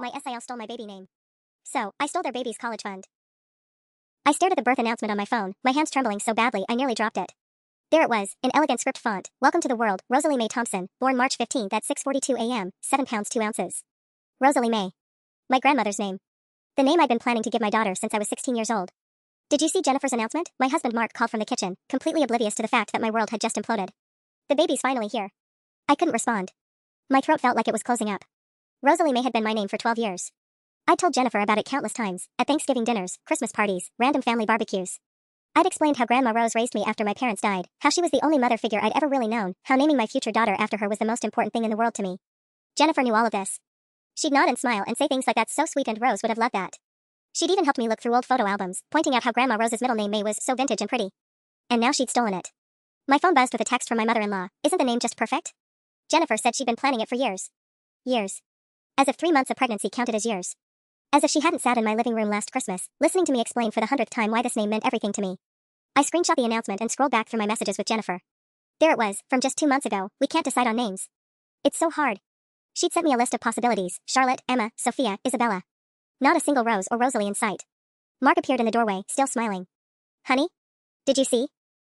My SIL stole my baby name. So, I stole their baby's college fund. I stared at the birth announcement on my phone, my hands trembling so badly I nearly dropped it. There it was, in elegant script font. Welcome to the world, Rosalie Mae Thompson, born March 15th at 6:42 a.m., 7 pounds 2 ounces. Rosalie Mae. My grandmother's name. The name I'd been planning to give my daughter since I was 16 years old. Did you see Jennifer's announcement? My husband Mark called from the kitchen, completely oblivious to the fact that my world had just imploded. The baby's finally here. I couldn't respond. My throat felt like it was closing up. Rosalie Mae had been my name for 12 years. I'd told Jennifer about it countless times, at Thanksgiving dinners, Christmas parties, random family barbecues. I'd explained how Grandma Rose raised me after my parents died, how she was the only mother figure I'd ever really known, how naming my future daughter after her was the most important thing in the world to me. Jennifer knew all of this. She'd nod and smile and say things like "That's so sweet and Rose would have loved that." She'd even helped me look through old photo albums, pointing out how Grandma Rose's middle name May was so vintage and pretty. And now she'd stolen it. My phone buzzed with a text from my mother-in-law. Isn't the name just perfect? Jennifer said she'd been planning it for years. Years. As if 3 months of pregnancy counted as years. As if she hadn't sat in my living room last Christmas, listening to me explain for the 100th time why this name meant everything to me. I screenshot the announcement and scrolled back through my messages with Jennifer. There it was, from just 2 months ago. We can't decide on names. It's so hard. She'd sent me a list of possibilities: Charlotte, Emma, Sophia, Isabella. Not a single Rose or Rosalie in sight. Mark appeared in the doorway, still smiling. Honey? Did you see?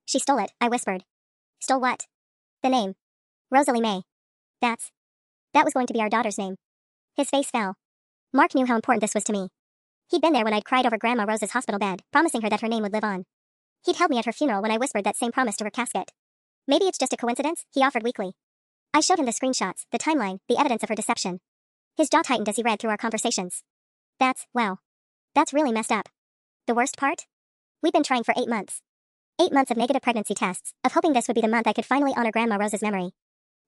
She stole it, I whispered. Stole what? The name. Rosalie Mae. That was going to be our daughter's name. His face fell. Mark knew how important this was to me. He'd been there when I'd cried over Grandma Rose's hospital bed, promising her that her name would live on. He'd held me at her funeral when I whispered that same promise to her casket. Maybe it's just a coincidence, he offered weakly. I showed him the screenshots, the timeline, the evidence of her deception. His jaw tightened as he read through our conversations. Wow. That's really messed up. The worst part? We'd been trying for 8 months. 8 months of negative pregnancy tests, of hoping this would be the month I could finally honor Grandma Rose's memory.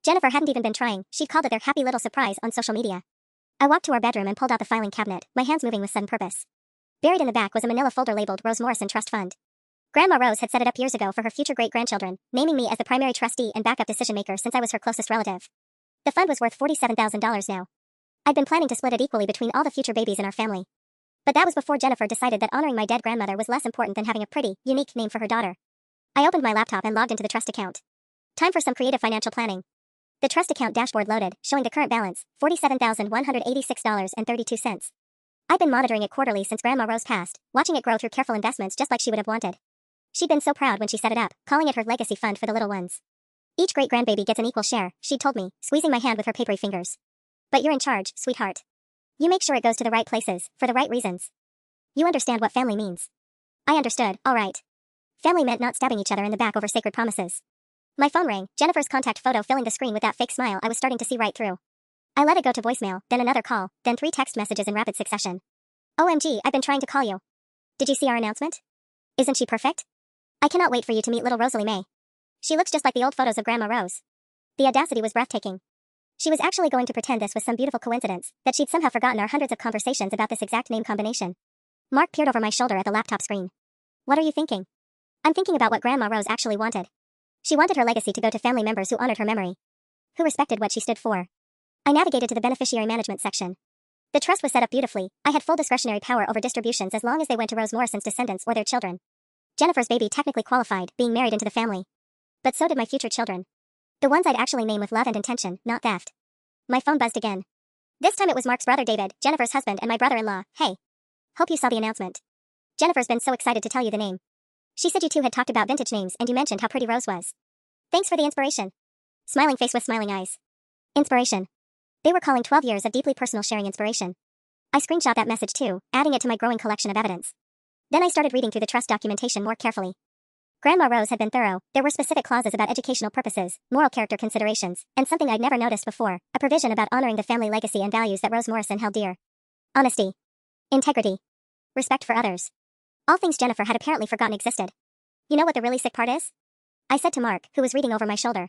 Jennifer hadn't even been trying, she'd called it their happy little surprise on social media. I walked to our bedroom and pulled out the filing cabinet, my hands moving with sudden purpose. Buried in the back was a manila folder labeled Rose Morrison Trust Fund. Grandma Rose had set it up years ago for her future great-grandchildren, naming me as the primary trustee and backup decision-maker since I was her closest relative. The fund was worth $47,000 now. I'd been planning to split it equally between all the future babies in our family. But that was before Jennifer decided that honoring my dead grandmother was less important than having a pretty, unique name for her daughter. I opened my laptop and logged into the trust account. Time for some creative financial planning. The trust account dashboard loaded, showing the current balance, $47,186.32. I'd been monitoring it quarterly since Grandma Rose passed, watching it grow through careful investments just like she would have wanted. She'd been so proud when she set it up, calling it her legacy fund for the little ones. Each great-grandbaby gets an equal share, she'd told me, squeezing my hand with her papery fingers. But you're in charge, sweetheart. You make sure it goes to the right places, for the right reasons. You understand what family means. I understood, all right. Family meant not stabbing each other in the back over sacred promises. My phone rang, Jennifer's contact photo filling the screen with that fake smile I was starting to see right through. I let it go to voicemail, then another call, then 3 text messages in rapid succession. OMG, I've been trying to call you. Did you see our announcement? Isn't she perfect? I cannot wait for you to meet little Rosalie Mae. She looks just like the old photos of Grandma Rose. The audacity was breathtaking. She was actually going to pretend this was some beautiful coincidence, that she'd somehow forgotten our hundreds of conversations about this exact name combination. Mark peered over my shoulder at the laptop screen. What are you thinking? I'm thinking about what Grandma Rose actually wanted. She wanted her legacy to go to family members who honored her memory, who respected what she stood for. I navigated to the beneficiary management section. The trust was set up beautifully. I had full discretionary power over distributions as long as they went to Rose Morrison's descendants or their children. Jennifer's baby technically qualified, being married into the family. But so did my future children. The ones I'd actually name with love and intention, not theft. My phone buzzed again. This time it was Mark's brother David, Jennifer's husband and my brother-in-law. Hey. Hope you saw the announcement. Jennifer's been so excited to tell you the name. She said you two had talked about vintage names and you mentioned how pretty Rose was. Thanks for the inspiration. Smiling face with smiling eyes. Inspiration. They were calling 12 years of deeply personal sharing inspiration. I screenshot that message too, adding it to my growing collection of evidence. Then I started reading through the trust documentation more carefully. Grandma Rose had been thorough. There were specific clauses about educational purposes, moral character considerations, and something I'd never noticed before, a provision about honoring the family legacy and values that Rose Morrison held dear. Honesty. Integrity. Respect for others. All things Jennifer had apparently forgotten existed. You know what the really sick part is? I said to Mark, who was reading over my shoulder.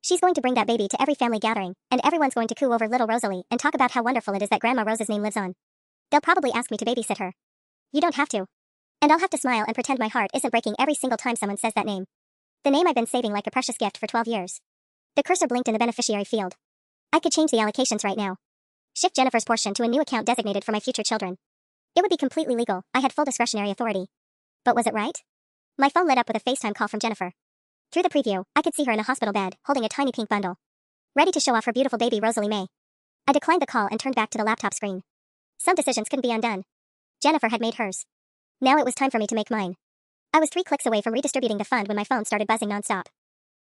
She's going to bring that baby to every family gathering, and everyone's going to coo over little Rosalie and talk about how wonderful it is that Grandma Rose's name lives on. They'll probably ask me to babysit her. You don't have to. And I'll have to smile and pretend my heart isn't breaking every single time someone says that name. The name I've been saving like a precious gift for 12 years. The cursor blinked in the beneficiary field. I could change the allocations right now. Shift Jennifer's portion to a new account designated for my future children. It would be completely legal, I had full discretionary authority. But was it right? My phone lit up with a FaceTime call from Jennifer. Through the preview, I could see her in a hospital bed, holding a tiny pink bundle. Ready to show off her beautiful baby Rosalie Mae. I declined the call and turned back to the laptop screen. Some decisions couldn't be undone. Jennifer had made hers. Now it was time for me to make mine. I was 3 clicks away from redistributing the fund when my phone started buzzing nonstop.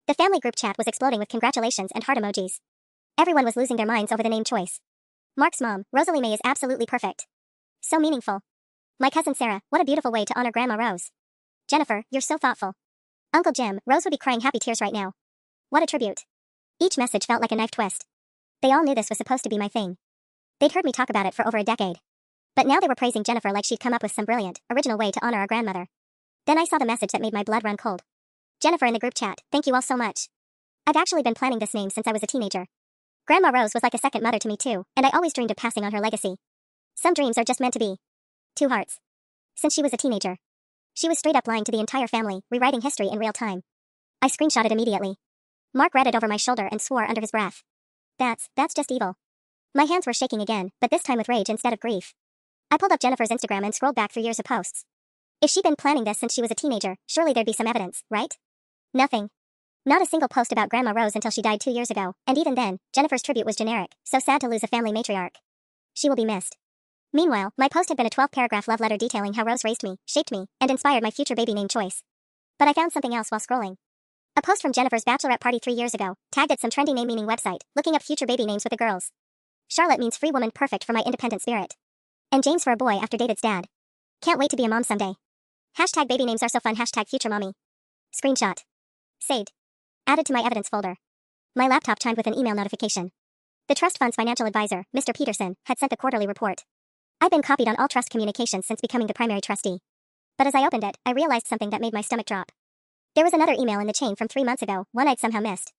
The family group chat was exploding with congratulations and heart emojis. Everyone was losing their minds over the name choice. Mark's mom, Rosalie May, is absolutely perfect. So meaningful. My cousin Sarah, what a beautiful way to honor Grandma Rose. Jennifer, you're so thoughtful. Uncle Jim, Rose would be crying happy tears right now. What a tribute. Each message felt like a knife twist. They all knew this was supposed to be my thing. They'd heard me talk about it for over a decade. But now they were praising Jennifer like she'd come up with some brilliant, original way to honor our grandmother. Then I saw the message that made my blood run cold. Jennifer in the group chat, thank you all so much. I've actually been planning this name since I was a teenager. Grandma Rose was like a second mother to me too, and I always dreamed of passing on her legacy. Some dreams are just meant to be. 2 hearts. Since she was a teenager. She was straight up lying to the entire family, rewriting history in real time. I screenshotted immediately. Mark read it over my shoulder and swore under his breath. That's just evil. My hands were shaking again, but this time with rage instead of grief. I pulled up Jennifer's Instagram and scrolled back through years of posts. If she'd been planning this since she was a teenager, surely there'd be some evidence, right? Nothing. Not a single post about Grandma Rose until she died 2 years ago, and even then, Jennifer's tribute was generic, so sad to lose a family matriarch. She will be missed. Meanwhile, my post had been a 12-paragraph love letter detailing how Rose raised me, shaped me, and inspired my future baby name choice. But I found something else while scrolling. A post from Jennifer's bachelorette party 3 years ago, tagged at some trendy name-meaning website, looking up future baby names with the girls. Charlotte means free woman, perfect for my independent spirit. And James for a boy after David's dad. Can't wait to be a mom someday. Hashtag baby names are so fun, hashtag future mommy. Screenshot. Saved. Added to my evidence folder. My laptop chimed with an email notification. The trust fund's financial advisor, Mr. Peterson, had sent the quarterly report. I'd been copied on all trust communications since becoming the primary trustee. But as I opened it, I realized something that made my stomach drop. There was another email in the chain from 3 months ago, one I'd somehow missed.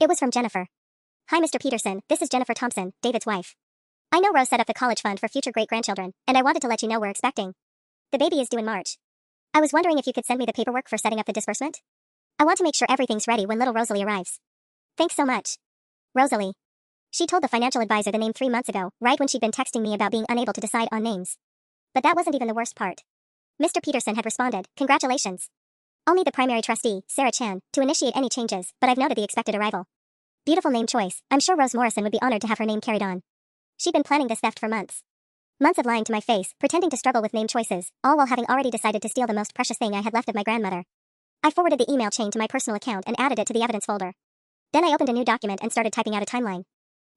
It was from Jennifer. Hi Mr. Peterson, this is Jennifer Thompson, David's wife. I know Rose set up the college fund for future great-grandchildren, and I wanted to let you know we're expecting. The baby is due in March. I was wondering if you could send me the paperwork for setting up the disbursement? I want to make sure everything's ready when little Rosalie arrives. Thanks so much. Rosalie. She told the financial advisor the name 3 months ago, right when she'd been texting me about being unable to decide on names. But that wasn't even the worst part. Mr. Peterson had responded, congratulations. I'll need the primary trustee, Sarah Chan, to initiate any changes, but I've noted the expected arrival. Beautiful name choice. I'm sure Rose Morrison would be honored to have her name carried on. She'd been planning this theft for months. Months of lying to my face, pretending to struggle with name choices, all while having already decided to steal the most precious thing I had left of my grandmother. I forwarded the email chain to my personal account and added it to the evidence folder. Then I opened a new document and started typing out a timeline.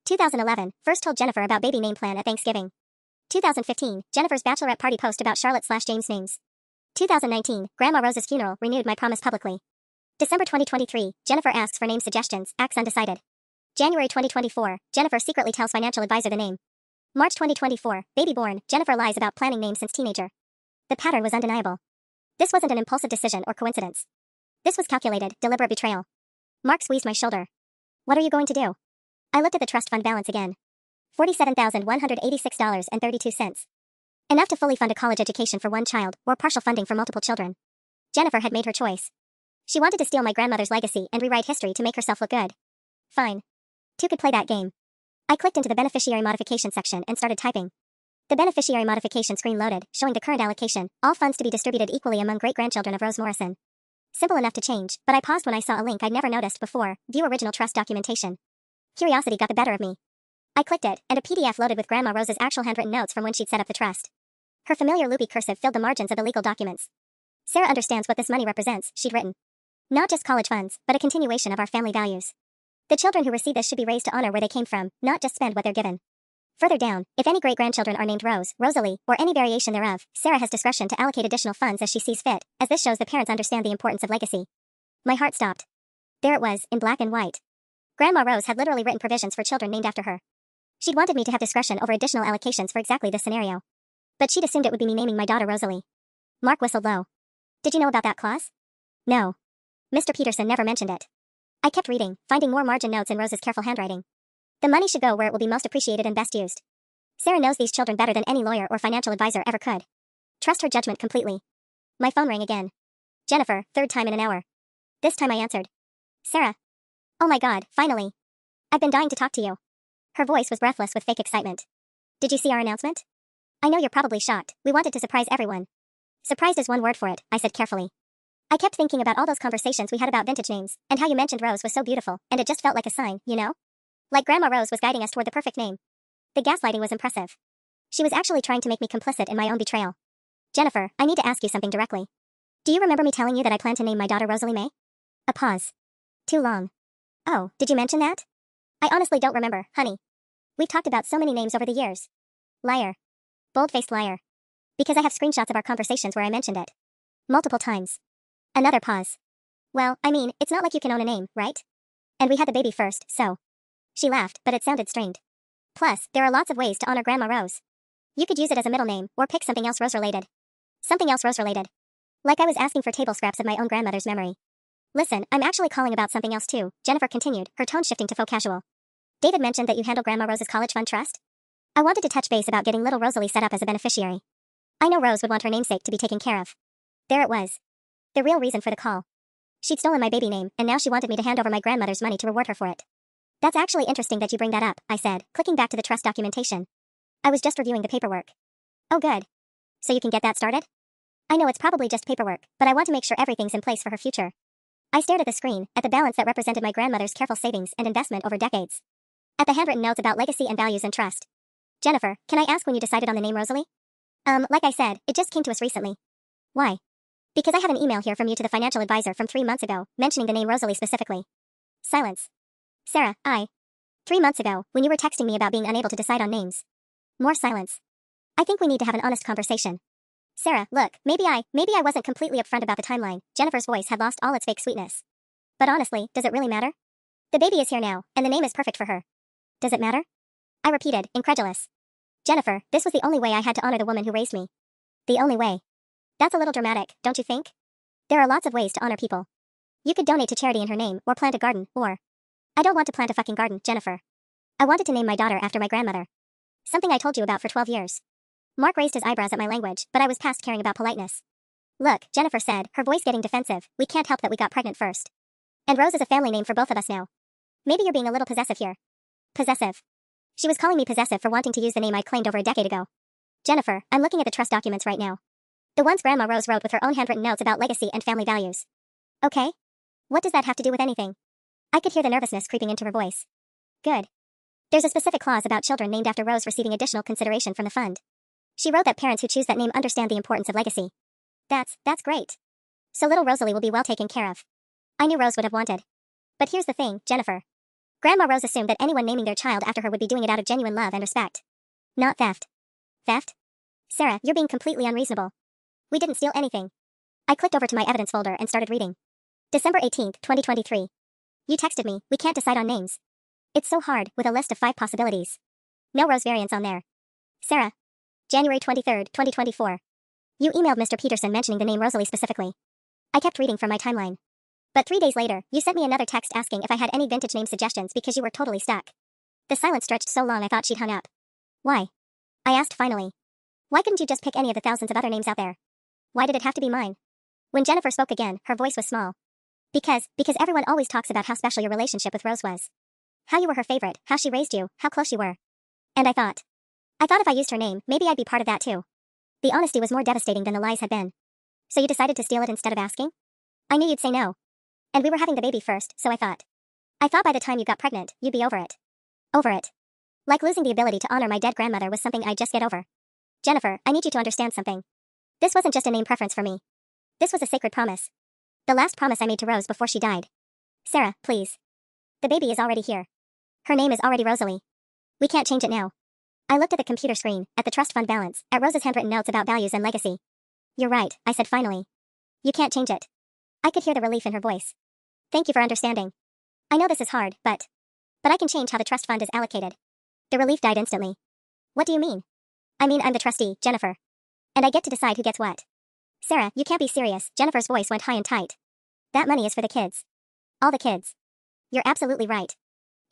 2011, first told Jennifer about baby name plan at Thanksgiving. 2015, Jennifer's bachelorette party post about Charlotte/James names. 2019, Grandma Rose's funeral, renewed my promise publicly. December 2023, Jennifer asks for name suggestions, acts undecided. January 2024, Jennifer secretly tells financial advisor the name. March 2024, baby born, Jennifer lies about planning name since teenager. The pattern was undeniable. This wasn't an impulsive decision or coincidence. This was calculated, deliberate betrayal. Mark squeezed my shoulder. What are you going to do? I looked at the trust fund balance again. $47,186.32. Enough to fully fund a college education for one child, or partial funding for multiple children. Jennifer had made her choice. She wanted to steal my grandmother's legacy and rewrite history to make herself look good. Fine. 2 could play that game. I clicked into the beneficiary modification section and started typing. The beneficiary modification screen loaded, showing the current allocation, all funds to be distributed equally among great-grandchildren of Rose Morrison. Simple enough to change, but I paused when I saw a link I'd never noticed before, view original trust documentation. Curiosity got the better of me. I clicked it, and a PDF loaded with Grandma Rose's actual handwritten notes from when she'd set up the trust. Her familiar loopy cursive filled the margins of the legal documents. Sarah understands what this money represents, she'd written. Not just college funds, but a continuation of our family values. The children who receive this should be raised to honor where they came from, not just spend what they're given. Further down, if any great-grandchildren are named Rose, Rosalie, or any variation thereof, Sarah has discretion to allocate additional funds as she sees fit, as this shows the parents understand the importance of legacy. My heart stopped. There it was, in black and white. Grandma Rose had literally written provisions for children named after her. She'd wanted me to have discretion over additional allocations for exactly this scenario. But she'd assumed it would be me naming my daughter Rosalie. Mark whistled low. Did you know about that clause? No. Mr. Peterson never mentioned it. I kept reading, finding more margin notes in Rose's careful handwriting. The money should go where it will be most appreciated and best used. Sarah knows these children better than any lawyer or financial advisor ever could. Trust her judgment completely. My phone rang again. Jennifer, 3rd time in an hour. This time I answered. Sarah. Oh my God, finally. I've been dying to talk to you. Her voice was breathless with fake excitement. Did you see our announcement? I know you're probably shocked. We wanted to surprise everyone. Surprised is one word for it, I said carefully. I kept thinking about all those conversations we had about vintage names, and how you mentioned Rose was so beautiful, and it just felt like a sign, you know? Like Grandma Rose was guiding us toward the perfect name. The gaslighting was impressive. She was actually trying to make me complicit in my own betrayal. Jennifer, I need to ask you something directly. Do you remember me telling you that I plan to name my daughter Rosalie May? A pause. Too long. Oh, did you mention that? I honestly don't remember, honey. We've talked about so many names over the years. Liar. Bold-faced liar. Because I have screenshots of our conversations where I mentioned it. Multiple times. Another pause. Well, I mean, it's not like you can own a name, right? And we had the baby first, so. She laughed, but it sounded strained. Plus, there are lots of ways to honor Grandma Rose. You could use it as a middle name, or pick something else Rose-related. Something else Rose-related. Like I was asking for table scraps of my own grandmother's memory. Listen, I'm actually calling about something else too, Jennifer continued, her tone shifting to faux casual. David mentioned that you handle Grandma Rose's college fund trust? I wanted to touch base about getting little Rosalie set up as a beneficiary. I know Rose would want her namesake to be taken care of. There it was. The real reason for the call. She'd stolen my baby name, and now she wanted me to hand over my grandmother's money to reward her for it. That's actually interesting that you bring that up, I said, clicking back to the trust documentation. I was just reviewing the paperwork. Oh good. So you can get that started? I know it's probably just paperwork, but I want to make sure everything's in place for her future. I stared at the screen, at the balance that represented my grandmother's careful savings and investment over decades. At the handwritten notes about legacy and values and trust. Jennifer, can I ask when you decided on the name Rosalie? Like I said, it just came to us recently. Why? Because I have an email here from you to the financial advisor from 3 months ago, mentioning the name Rosalie specifically. Silence. Sarah, 3 months ago, when you were texting me about being unable to decide on names. More silence. I think we need to have an honest conversation. Sarah, look, maybe I wasn't completely upfront about the timeline. Jennifer's voice had lost all its fake sweetness. But honestly, does it really matter? The baby is here now, and the name is perfect for her. Does it matter? I repeated, incredulous. Jennifer, this was the only way I had to honor the woman who raised me. The only way. That's a little dramatic, don't you think? There are lots of ways to honor people. You could donate to charity in her name, or plant a garden, or... I don't want to plant a fucking garden, Jennifer. I wanted to name my daughter after my grandmother. Something I told you about for 12 years. Mark raised his eyebrows at my language, but I was past caring about politeness. Look, Jennifer said, her voice getting defensive, we can't help that we got pregnant first. And Rose is a family name for both of us now. Maybe you're being a little possessive here. Possessive. She was calling me possessive for wanting to use the name I'd claimed over a decade ago. Jennifer, I'm looking at the trust documents right now. The ones Grandma Rose wrote with her own handwritten notes about legacy and family values. Okay? What does that have to do with anything? I could hear the nervousness creeping into her voice. Good. There's a specific clause about children named after Rose receiving additional consideration from the fund. She wrote that parents who choose that name understand the importance of legacy. That's great. So little Rosalie will be well taken care of. I knew Rose would have wanted. But here's the thing, Jennifer. Grandma Rose assumed that anyone naming their child after her would be doing it out of genuine love and respect. Not theft. Theft? Sarah, you're being completely unreasonable. We didn't steal anything. I clicked over to my evidence folder and started reading. December 18th, 2023. You texted me, we can't decide on names. It's so hard, with a list of 5 possibilities. No Rose variants on there. Sarah. January 23rd, 2024. You emailed Mr. Peterson mentioning the name Rosalie specifically. I kept reading from my timeline. But 3 days later, you sent me another text asking if I had any vintage name suggestions because you were totally stuck. The silence stretched so long I thought she'd hung up. Why? I asked finally. Why couldn't you just pick any of the thousands of other names out there? Why did it have to be mine? When Jennifer spoke again, her voice was small. Because everyone always talks about how special your relationship with Rose was. How you were her favorite, how she raised you, how close you were. And I thought if I used her name, maybe I'd be part of that too. The honesty was more devastating than the lies had been. So you decided to steal it instead of asking? I knew you'd say no. And we were having the baby first, so I thought by the time you got pregnant, you'd be over it. Over it. Like losing the ability to honor my dead grandmother was something I'd just get over. Jennifer, I need you to understand something. This wasn't just a name preference for me. This was a sacred promise. The last promise I made to Rose before she died. Sarah, please. The baby is already here. Her name is already Rosalie. We can't change it now. I looked at the computer screen, at the trust fund balance, at Rose's handwritten notes about values and legacy. You're right, I said finally. You can't change it. I could hear the relief in her voice. Thank you for understanding. I know this is hard, but I can change how the trust fund is allocated. The relief died instantly. What do you mean? I mean I'm the trustee, Jennifer. And I get to decide who gets what. Sarah, you can't be serious, Jennifer's voice went high and tight. That money is for the kids. All the kids. You're absolutely right.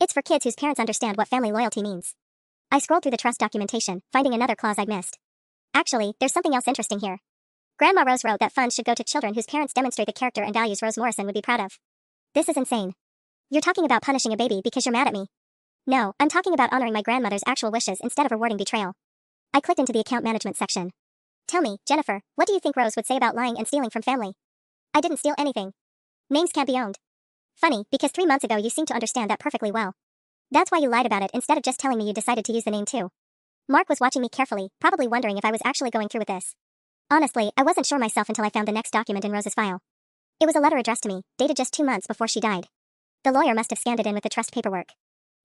It's for kids whose parents understand what family loyalty means. I scrolled through the trust documentation, finding another clause I'd missed. Actually, there's something else interesting here. Grandma Rose wrote that funds should go to children whose parents demonstrate the character and values Rose Morrison would be proud of. This is insane. You're talking about punishing a baby because you're mad at me. No, I'm talking about honoring my grandmother's actual wishes instead of rewarding betrayal. I clicked into the account management section. Tell me, Jennifer, what do you think Rose would say about lying and stealing from family? I didn't steal anything. Names can't be owned. Funny, because 3 months ago you seemed to understand that perfectly well. That's why you lied about it instead of just telling me you decided to use the name too. Mark was watching me carefully, probably wondering if I was actually going through with this. Honestly, I wasn't sure myself until I found the next document in Rose's file. It was a letter addressed to me, dated just 2 months before she died. The lawyer must have scanned it in with the trust paperwork.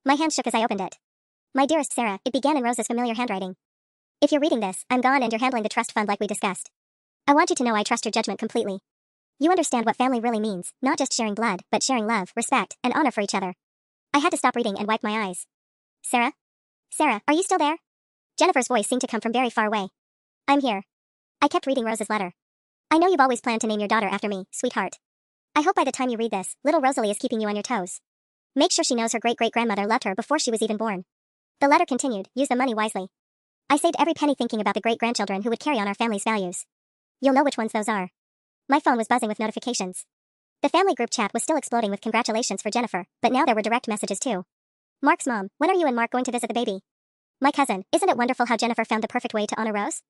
My hand shook as I opened it. My dearest Sarah, it began in Rose's familiar handwriting. If you're reading this, I'm gone and you're handling the trust fund like we discussed. I want you to know I trust your judgment completely. You understand what family really means, not just sharing blood, but sharing love, respect, and honor for each other. I had to stop reading and wipe my eyes. Sarah? Sarah, are you still there? Jennifer's voice seemed to come from very far away. I'm here. I kept reading Rose's letter. I know you've always planned to name your daughter after me, sweetheart. I hope by the time you read this, little Rosalie is keeping you on your toes. Make sure she knows her great-great-grandmother loved her before she was even born. The letter continued, use the money wisely. I saved every penny thinking about the great-grandchildren who would carry on our family's values. You'll know which ones those are. My phone was buzzing with notifications. The family group chat was still exploding with congratulations for Jennifer, but now there were direct messages too. Mark's mom, when are you and Mark going to visit the baby? My cousin, isn't it wonderful how Jennifer found the perfect way to honor Rose?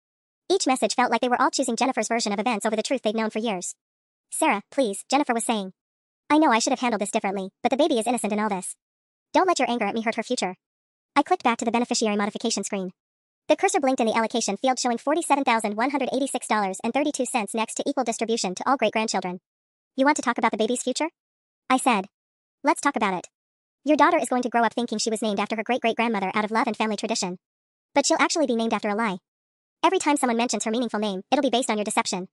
Each message felt like they were all choosing Jennifer's version of events over the truth they'd known for years. Sarah, please, Jennifer was saying. I know I should have handled this differently, but the baby is innocent in all this. Don't let your anger at me hurt her future. I clicked back to the beneficiary modification screen. The cursor blinked in the allocation field showing $47,186.32 next to equal distribution to all great-grandchildren. You want to talk about the baby's future? I said. Let's talk about it. Your daughter is going to grow up thinking she was named after her great-great-grandmother out of love and family tradition. But she'll actually be named after a lie. Every time someone mentions her meaningful name, it'll be based on your deception.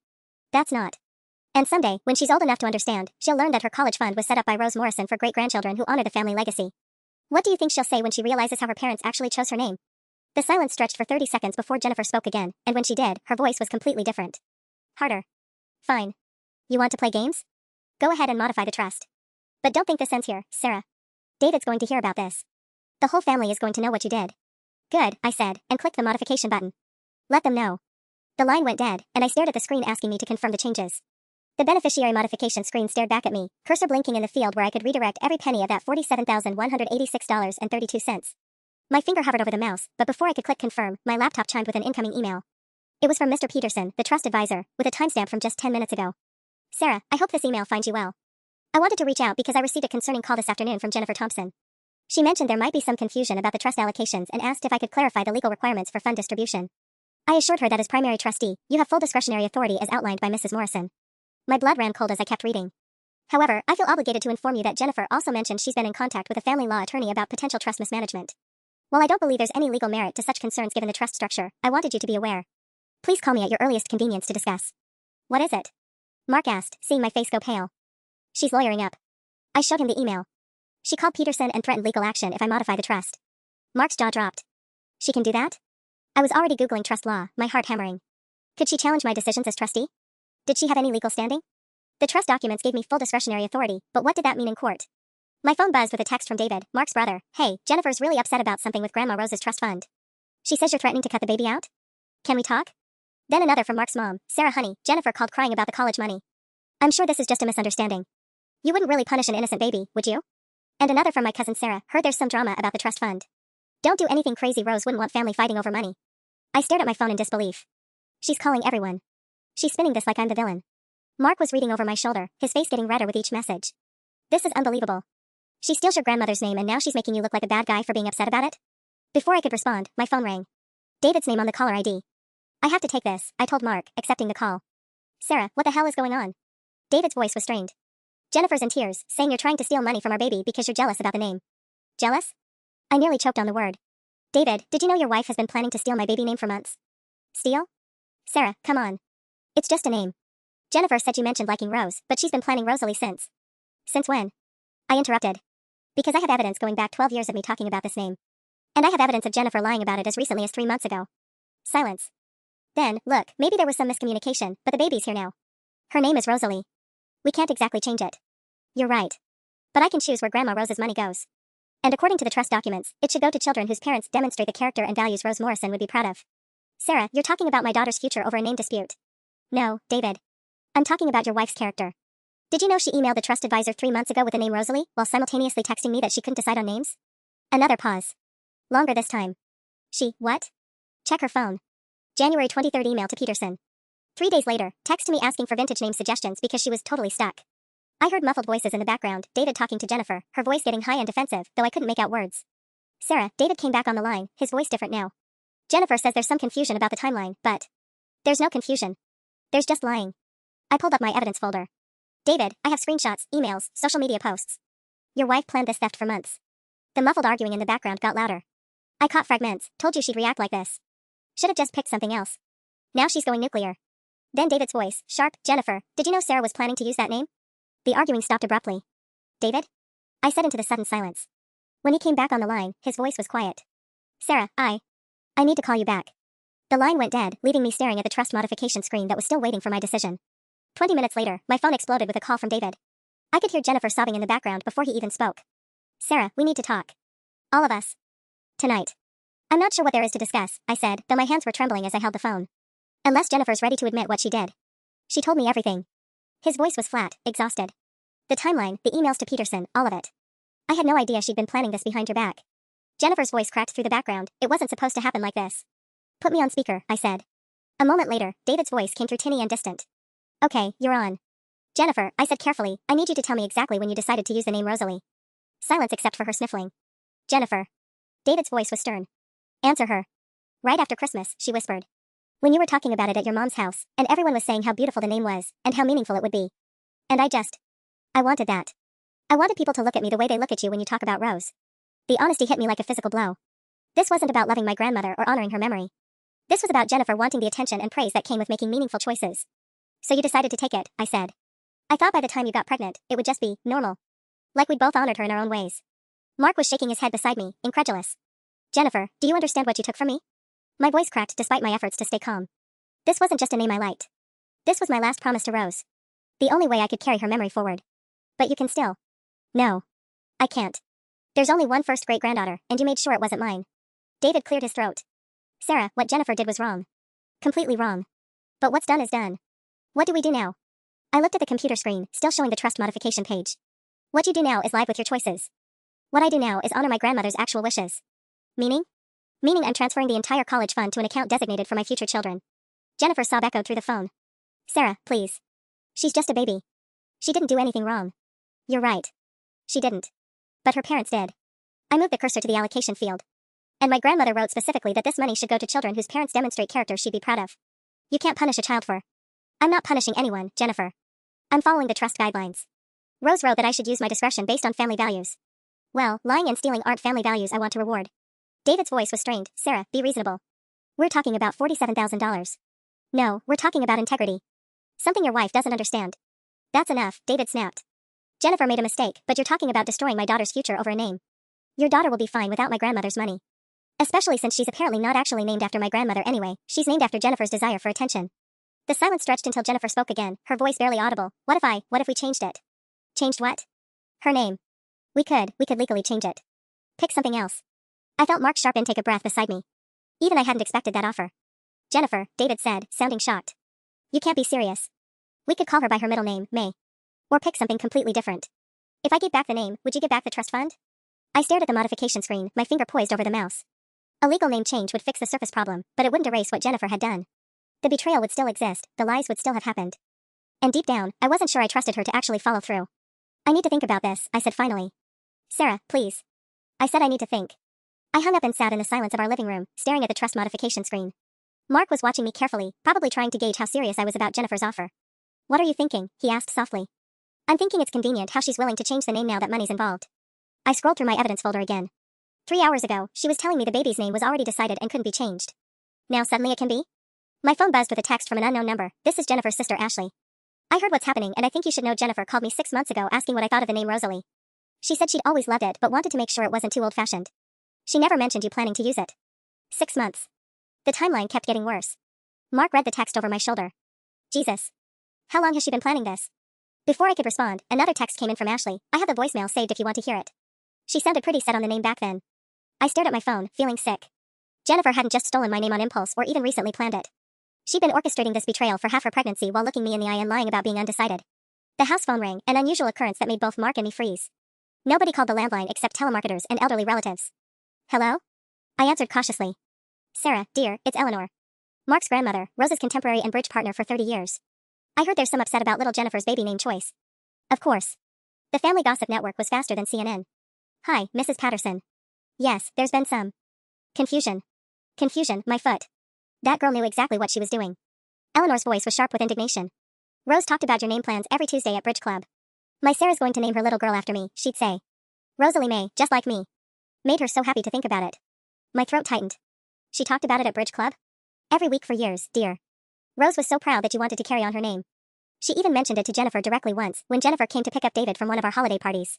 That's not. And someday, when she's old enough to understand, she'll learn that her college fund was set up by Rose Morrison for great-grandchildren who honor the family legacy. What do you think she'll say when she realizes how her parents actually chose her name? The silence stretched for 30 seconds before Jennifer spoke again, and when she did, her voice was completely different. Harder. Fine. You want to play games? Go ahead and modify the trust. But don't think this ends here, Sarah. David's going to hear about this. The whole family is going to know what you did. Good, I said, and clicked the modification button. Let them know. The line went dead, and I stared at the screen asking me to confirm the changes. The beneficiary modification screen stared back at me, cursor blinking in the field where I could redirect every penny of that $47,186.32. My finger hovered over the mouse, but before I could click confirm, my laptop chimed with an incoming email. It was from Mr. Peterson, the trust advisor, with a timestamp from just 10 minutes ago. Sarah, I hope this email finds you well. I wanted to reach out because I received a concerning call this afternoon from Jennifer Thompson. She mentioned there might be some confusion about the trust allocations and asked if I could clarify the legal requirements for fund distribution. I assured her that as primary trustee, you have full discretionary authority as outlined by Mrs. Morrison. My blood ran cold as I kept reading. However, I feel obligated to inform you that Jennifer also mentioned she's been in contact with a family law attorney about potential trust mismanagement. While I don't believe there's any legal merit to such concerns given the trust structure, I wanted you to be aware. Please call me at your earliest convenience to discuss. What is it? Mark asked, seeing my face go pale. She's lawyering up. I showed him the email. She called Peterson and threatened legal action if I modify the trust. Mark's jaw dropped. She can do that? I was already Googling trust law, my heart hammering. Could she challenge my decisions as trustee? Did she have any legal standing? The trust documents gave me full discretionary authority, but what did that mean in court? My phone buzzed with a text from David, Mark's brother. Hey, Jennifer's really upset about something with Grandma Rose's trust fund. She says you're threatening to cut the baby out? Can we talk? Then another from Mark's mom, Sarah honey, Jennifer called crying about the college money. I'm sure this is just a misunderstanding. You wouldn't really punish an innocent baby, would you? And another from my cousin Sarah, heard there's some drama about the trust fund. Don't do anything crazy, Rose wouldn't want family fighting over money. I stared at my phone in disbelief. She's calling everyone. She's spinning this like I'm the villain. Mark was reading over my shoulder, his face getting redder with each message. This is unbelievable. She steals your grandmother's name and now she's making you look like a bad guy for being upset about it? Before I could respond, my phone rang. David's name on the caller ID. I have to take this, I told Mark, accepting the call. Sarah, what the hell is going on? David's voice was strained. Jennifer's in tears, saying you're trying to steal money from our baby because you're jealous about the name. Jealous? I nearly choked on the word. David, did you know your wife has been planning to steal my baby name for months? Steal? Sarah, come on. It's just a name. Jennifer said you mentioned liking Rose, but she's been planning Rosalie since. Since when? I interrupted. Because I have evidence going back 12 years of me talking about this name. And I have evidence of Jennifer lying about it as recently as 3 months ago. Silence. Then, look, maybe there was some miscommunication, but the baby's here now. Her name is Rosalie. We can't exactly change it. You're right. But I can choose where Grandma Rose's money goes. And according to the trust documents, it should go to children whose parents demonstrate the character and values Rose Morrison would be proud of. Sarah, you're talking about my daughter's future over a name dispute. No, David. I'm talking about your wife's character. Did you know she emailed the trust advisor 3 months ago with the name Rosalie, while simultaneously texting me that she couldn't decide on names? Another pause. Longer this time. What? Check her phone. January 23rd email to Peterson. 3 days later, text to me asking for vintage name suggestions because she was totally stuck. I heard muffled voices in the background, David talking to Jennifer, her voice getting high and defensive, though I couldn't make out words. Sarah, David came back on the line, his voice different now. Jennifer says there's some confusion about the timeline, but there's no confusion. There's just lying. I pulled up my evidence folder. David, I have screenshots, emails, social media posts. Your wife planned this theft for months. The muffled arguing in the background got louder. I caught fragments, told you she'd react like this. Should have just picked something else. Now she's going nuclear. Then David's voice, sharp, Jennifer, did you know Sarah was planning to use that name? The arguing stopped abruptly. David? I said into the sudden silence. When he came back on the line, his voice was quiet. Sarah, I need to call you back. The line went dead, leaving me staring at the trust modification screen that was still waiting for my decision. 20 minutes later, my phone exploded with a call from David. I could hear Jennifer sobbing in the background before he even spoke. Sarah, we need to talk. All of us. Tonight. I'm not sure what there is to discuss, I said, though my hands were trembling as I held the phone. Unless Jennifer's ready to admit what she did. She told me everything. His voice was flat, exhausted. The timeline, the emails to Peterson, all of it. I had no idea she'd been planning this behind your back. Jennifer's voice cracked through the background. It wasn't supposed to happen like this. Put me on speaker, I said. A moment later, David's voice came through tinny and distant. Okay, you're on. Jennifer, I said carefully, I need you to tell me exactly when you decided to use the name Rosalie. Silence except for her sniffling. Jennifer. David's voice was stern. Answer her. Right after Christmas, she whispered. When you were talking about it at your mom's house, and everyone was saying how beautiful the name was, and how meaningful it would be. And I wanted that. I wanted people to look at me the way they look at you when you talk about Rose. The honesty hit me like a physical blow. This wasn't about loving my grandmother or honoring her memory. This was about Jennifer wanting the attention and praise that came with making meaningful choices. So you decided to take it, I said. I thought by the time you got pregnant, it would just be normal. Like we'd both honored her in our own ways. Mark was shaking his head beside me, incredulous. Jennifer, do you understand what you took from me? My voice cracked despite my efforts to stay calm. This wasn't just a name I liked. This was my last promise to Rose. The only way I could carry her memory forward. But you can still. No. I can't. There's only one first great-granddaughter, and you made sure it wasn't mine. David cleared his throat. Sarah, what Jennifer did was wrong. Completely wrong. But what's done is done. What do we do now? I looked at the computer screen, still showing the trust modification page. What you do now is live with your choices. What I do now is honor my grandmother's actual wishes. Meaning? Meaning I'm transferring the entire college fund to an account designated for my future children. Jennifer's sob echoed through the phone. Sarah, please. She's just a baby. She didn't do anything wrong. You're right. She didn't. But her parents did. I moved the cursor to the allocation field. And my grandmother wrote specifically that this money should go to children whose parents demonstrate character she'd be proud of. You can't punish a child for. I'm not punishing anyone, Jennifer. I'm following the trust guidelines. Rose wrote that I should use my discretion based on family values. Well, lying and stealing aren't family values I want to reward. David's voice was strained. Sarah, be reasonable. We're talking about $47,000. No, we're talking about integrity. Something your wife doesn't understand. That's enough, David snapped. Jennifer made a mistake, but you're talking about destroying my daughter's future over a name. Your daughter will be fine without my grandmother's money. Especially since she's apparently not actually named after my grandmother anyway, she's named after Jennifer's desire for attention. The silence stretched until Jennifer spoke again, her voice barely audible. What if we changed it? Changed what? Her name. We could legally change it. Pick something else. I felt Mark's sharp intake of breath beside me. Even I hadn't expected that offer. Jennifer, David said, sounding shocked. You can't be serious. We could call her by her middle name, May. Or pick something completely different. If I give back the name, would you give back the trust fund? I stared at the modification screen, my finger poised over the mouse. A legal name change would fix the surface problem, but it wouldn't erase what Jennifer had done. The betrayal would still exist, the lies would still have happened. And deep down, I wasn't sure I trusted her to actually follow through. I need to think about this, I said finally. Sarah, please. I said I need to think. I hung up and sat in the silence of our living room, staring at the trust modification screen. Mark was watching me carefully, probably trying to gauge how serious I was about Jennifer's offer. What are you thinking? He asked softly. I'm thinking it's convenient how she's willing to change the name now that money's involved. I scrolled through my evidence folder again. 3 hours ago, she was telling me the baby's name was already decided and couldn't be changed. Now suddenly it can be? My phone buzzed with a text from an unknown number. This is Jennifer's sister Ashley. I heard what's happening and I think you should know Jennifer called me 6 months ago asking what I thought of the name Rosalie. She said she'd always loved it but wanted to make sure it wasn't too old-fashioned. She never mentioned you planning to use it. 6 months. The timeline kept getting worse. Mark read the text over my shoulder. Jesus. How long has she been planning this? Before I could respond, another text came in from Ashley. I have the voicemail saved if you want to hear it. She sounded pretty set on the name back then. I stared at my phone, feeling sick. Jennifer hadn't just stolen my name on impulse or even recently planned it. She'd been orchestrating this betrayal for half her pregnancy while looking me in the eye and lying about being undecided. The house phone rang, an unusual occurrence that made both Mark and me freeze. Nobody called the landline except telemarketers and elderly relatives. Hello? I answered cautiously. Sarah, dear, it's Eleanor. Mark's grandmother, Rose's contemporary and bridge partner for 30 years. I heard there's some upset about little Jennifer's baby name choice. Of course. The Family Gossip Network was faster than CNN. Hi, Mrs. Patterson. Yes, there's been some confusion. Confusion, my foot. That girl knew exactly what she was doing. Eleanor's voice was sharp with indignation. Rose talked about your name plans every Tuesday at Bridge Club. My Sarah's going to name her little girl after me, she'd say. Rosalie May, just like me. Made her so happy to think about it. My throat tightened. She talked about it at Bridge Club? Every week for years, dear. Rose was so proud that you wanted to carry on her name. She even mentioned it to Jennifer directly once, when Jennifer came to pick up David from one of our holiday parties.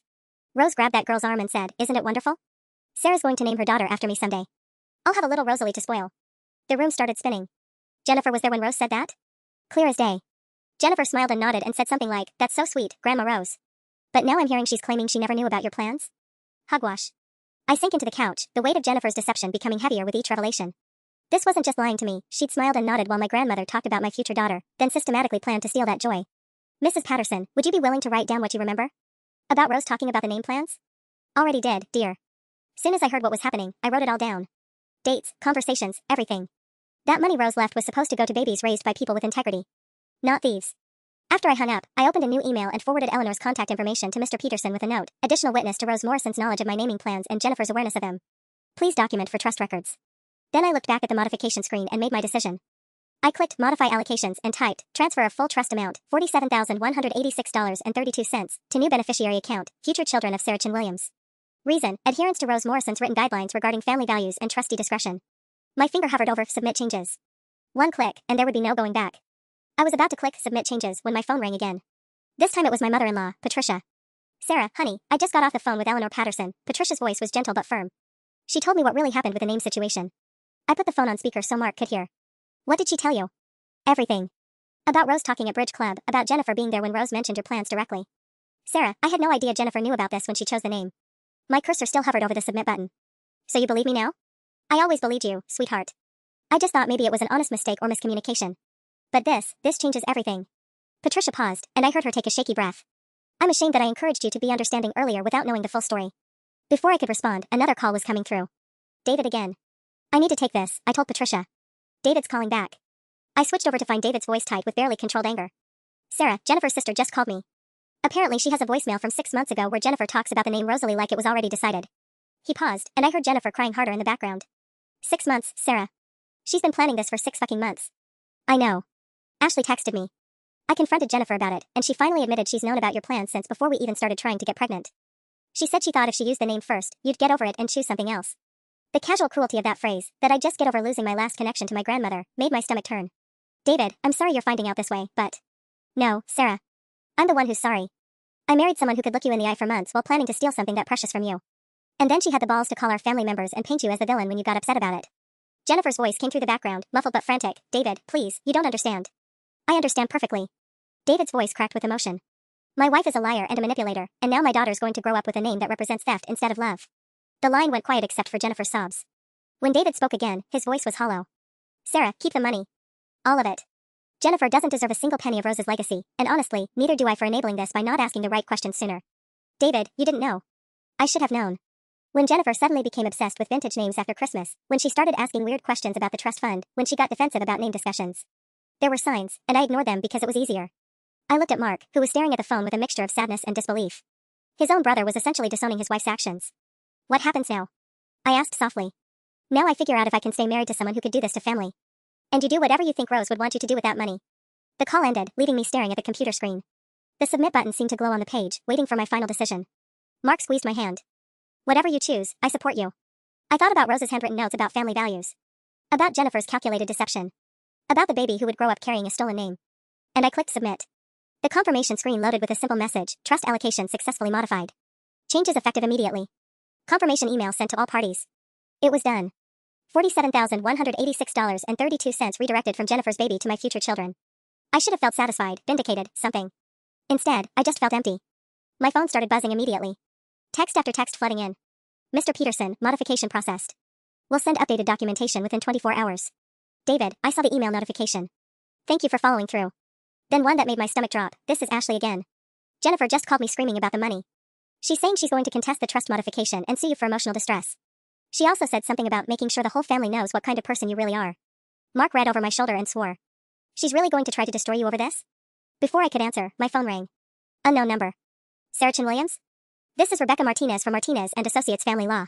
Rose grabbed that girl's arm and said, "Isn't it wonderful? Sarah's going to name her daughter after me someday. I'll have a little Rosalie to spoil." The room started spinning. Jennifer was there when Rose said that? Clear as day. Jennifer smiled and nodded and said something like, "That's so sweet, Grandma Rose. But now I'm hearing she's claiming she never knew about your plans?" Hugwash. I sank into the couch, the weight of Jennifer's deception becoming heavier with each revelation. This wasn't just lying to me, she'd smiled and nodded while my grandmother talked about my future daughter, then systematically planned to steal that joy. "Mrs. Patterson, would you be willing to write down what you remember? About Rose talking about the name plans?" "Already did, dear." Soon as I heard what was happening, I wrote it all down. Dates, conversations, everything. That money Rose left was supposed to go to babies raised by people with integrity. Not thieves. After I hung up, I opened a new email and forwarded Eleanor's contact information to Mr. Peterson with a note, additional witness to Rose Morrison's knowledge of my naming plans and Jennifer's awareness of them. Please document for trust records. Then I looked back at the modification screen and made my decision. I clicked Modify Allocations and typed, "Transfer of full trust amount, $47,186.32, to new beneficiary account, future children of Sarah Chin Williams." Reason, adherence to Rose Morrison's written guidelines regarding family values and trustee discretion. My finger hovered over Submit Changes. One click, and there would be no going back. I was about to click Submit Changes when my phone rang again. This time it was my mother-in-law, Patricia. "Sarah, honey, I just got off the phone with Eleanor Patterson." Patricia's voice was gentle but firm. She told me what really happened with the name situation. I put the phone on speaker so Mark could hear. "What did she tell you?" "Everything. About Rose talking at Bridge Club, about Jennifer being there when Rose mentioned your plans directly." "Sarah, I had no idea Jennifer knew about this when she chose the name." My cursor still hovered over the submit button. "So you believe me now?" "I always believed you, sweetheart. I just thought maybe it was an honest mistake or miscommunication. But this changes everything." Patricia paused, and I heard her take a shaky breath. "I'm ashamed that I encouraged you to be understanding earlier without knowing the full story." Before I could respond, another call was coming through. "David again." "I need to take this," I told Patricia. "David's calling back." I switched over to find David's voice tight with barely controlled anger. "Sarah, Jennifer's sister just called me. Apparently she has a voicemail from 6 months ago where Jennifer talks about the name Rosalie like it was already decided." He paused, and I heard Jennifer crying harder in the background. 6 months, Sarah. She's been planning this for 6 fucking months. "I know. Ashley texted me. I confronted Jennifer about it, and she finally admitted she's known about your plans since before we even started trying to get pregnant. She said she thought if she used the name first, you'd get over it and choose something else." The casual cruelty of that phrase, that I'd just get over losing my last connection to my grandmother, made my stomach turn. "David, I'm sorry you're finding out this way, but..." "No, Sarah. I'm the one who's sorry. I married someone who could look you in the eye for months while planning to steal something that precious from you. And then she had the balls to call our family members and paint you as the villain when you got upset about it." Jennifer's voice came through the background, muffled but frantic. "David, please, you don't understand." "I understand perfectly." David's voice cracked with emotion. "My wife is a liar and a manipulator, and now my daughter's going to grow up with a name that represents theft instead of love." The line went quiet except for Jennifer's sobs. When David spoke again, his voice was hollow. "Sarah, keep the money. All of it. Jennifer doesn't deserve a single penny of Rose's legacy, and honestly, neither do I for enabling this by not asking the right questions sooner." "David, you didn't know." "I should have known. When Jennifer suddenly became obsessed with vintage names after Christmas, when she started asking weird questions about the trust fund, when she got defensive about name discussions. There were signs, and I ignored them because it was easier." I looked at Mark, who was staring at the phone with a mixture of sadness and disbelief. His own brother was essentially disowning his wife's actions. "What happens now?" I asked softly. "Now I figure out if I can stay married to someone who could do this to family. And you do whatever you think Rose would want you to do with that money." The call ended, leaving me staring at the computer screen. The submit button seemed to glow on the page, waiting for my final decision. Mark squeezed my hand. "Whatever you choose, I support you." I thought about Rose's handwritten notes about family values. About Jennifer's calculated deception. About the baby who would grow up carrying a stolen name. And I clicked Submit. The confirmation screen loaded with a simple message: "Trust allocation successfully modified. Changes effective immediately." Confirmation email sent to all parties. It was done. $47,186.32 redirected from Jennifer's baby to my future children. I should have felt satisfied, vindicated, something. Instead, I just felt empty. My phone started buzzing immediately. Text after text flooding in. "Mr. Peterson, modification processed. Will send updated documentation within 24 hours. David, I saw the email notification. Thank you for following through." Then one that made my stomach drop. "This is Ashley again. Jennifer just called me screaming about the money. She's saying she's going to contest the trust modification and sue you for emotional distress. She also said something about making sure the whole family knows what kind of person you really are." Mark read over my shoulder and swore. "She's really going to try to destroy you over this?" Before I could answer, my phone rang. Unknown number. "Sarah Chin Williams? This is Rebecca Martinez from Martinez and Associates Family Law."